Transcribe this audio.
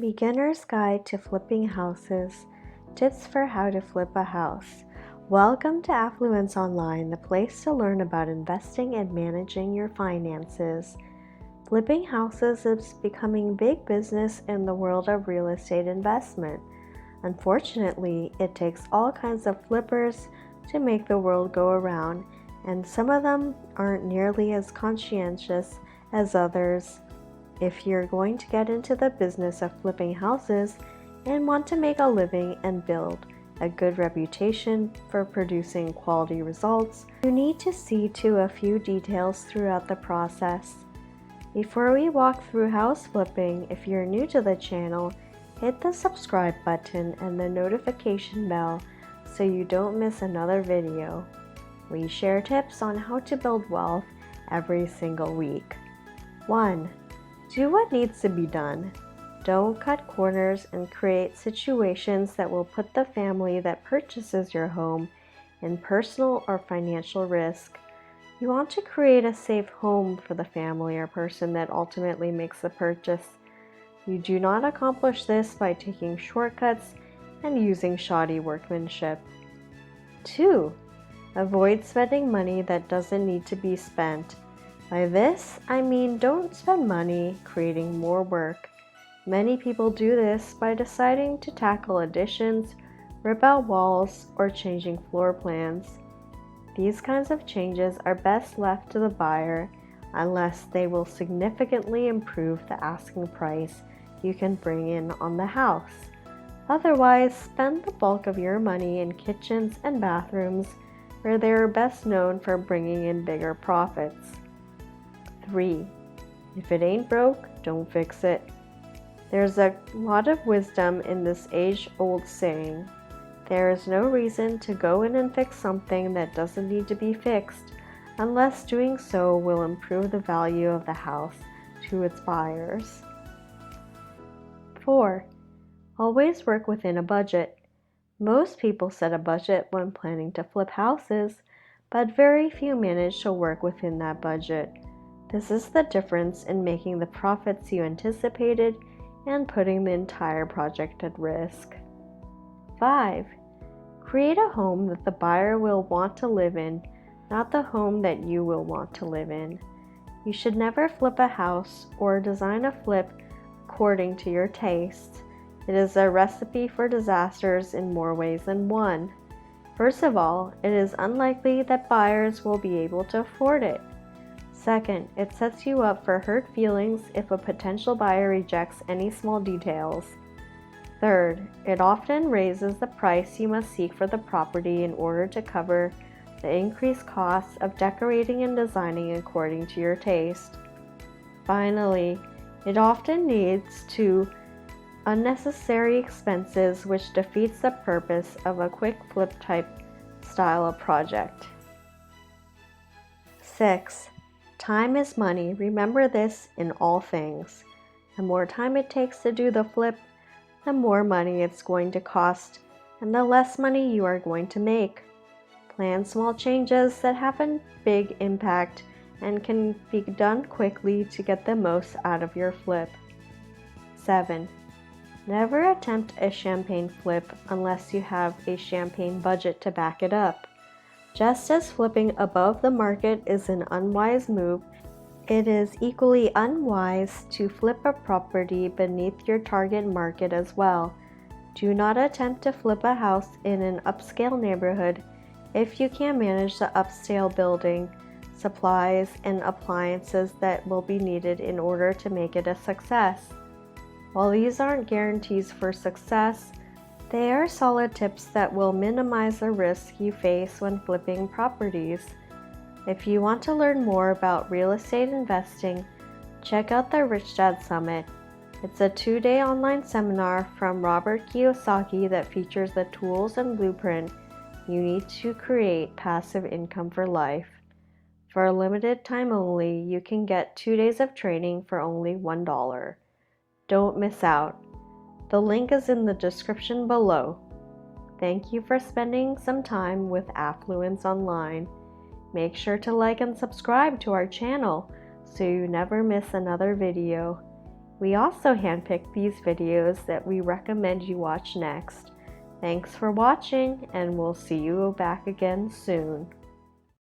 Beginner's Guide to Flipping Houses. Tips for how to flip a house. Welcome to Affluence Online, the place to learn about investing and managing your finances. Flipping houses is becoming big business in the world of real estate investment. Unfortunately, it takes all kinds of flippers to make the world go around, and some of them aren't nearly as conscientious as others. If you're going to get into the business of flipping houses and want to make a living and build a good reputation for producing quality results, you need to see to a few details throughout the process. Before we walk through house flipping, if you're new to the channel, hit the subscribe button and the notification bell so you don't miss another video. We share tips on how to build wealth every single week. 1. Do what needs to be done. Don't cut corners and create situations that will put the family that purchases your home in personal or financial risk. You want to create a safe home for the family or person that ultimately makes the purchase. You do not accomplish this by taking shortcuts and using shoddy workmanship. 2. Avoid spending money that doesn't need to be spent. By this, I mean don't spend money creating more work. Many people do this by deciding to tackle additions, rip out walls, or changing floor plans. These kinds of changes are best left to the buyer unless they will significantly improve the asking price you can bring in on the house. Otherwise, spend the bulk of your money in kitchens and bathrooms where they are best known for bringing in bigger profits. 3. If it ain't broke, don't fix it. There's a lot of wisdom in this age-old saying. There is no reason to go in and fix something that doesn't need to be fixed, unless doing so will improve the value of the house to its buyers. 4. Always work within a budget. Most people set a budget when planning to flip houses, but very few manage to work within that budget. This is the difference in making the profits you anticipated and putting the entire project at risk. 5. Create a home that the buyer will want to live in, not the home that you will want to live in. You should never flip a house or design a flip according to your taste. It is a recipe for disasters in more ways than one. First of all, it is unlikely that buyers will be able to afford it. Second, it sets you up for hurt feelings if a potential buyer rejects any small details. Third, it often raises the price you must seek for the property in order to cover the increased costs of decorating and designing according to your taste. Finally, it often leads to unnecessary expenses which defeats the purpose of a quick flip type style of project. 6. Time is money. Remember this in all things. The more time it takes to do the flip, the more money it's going to cost, and the less money you are going to make. Plan small changes that have a big impact and can be done quickly to get the most out of your flip. 7. Never attempt a champagne flip unless you have a champagne budget to back it up. Just as flipping above the market is an unwise move, it is equally unwise to flip a property beneath your target market as well. Do not attempt to flip a house in an upscale neighborhood if you can't manage the upscale building, supplies, and appliances that will be needed in order to make it a success. While these aren't guarantees for success, they are solid tips that will minimize the risk you face when flipping properties. If you want to learn more about real estate investing, check out the Rich Dad Summit. It's a 2-day online seminar from Robert Kiyosaki that features the tools and blueprint you need to create passive income for life. For a limited time only, you can get 2 days of training for only $1. Don't miss out. The link is in the description below. Thank you for spending some time with Affluence Online. Make sure to like and subscribe to our channel so you never miss another video. We also handpicked these videos that we recommend you watch next. Thanks for watching, and we'll see you back again soon.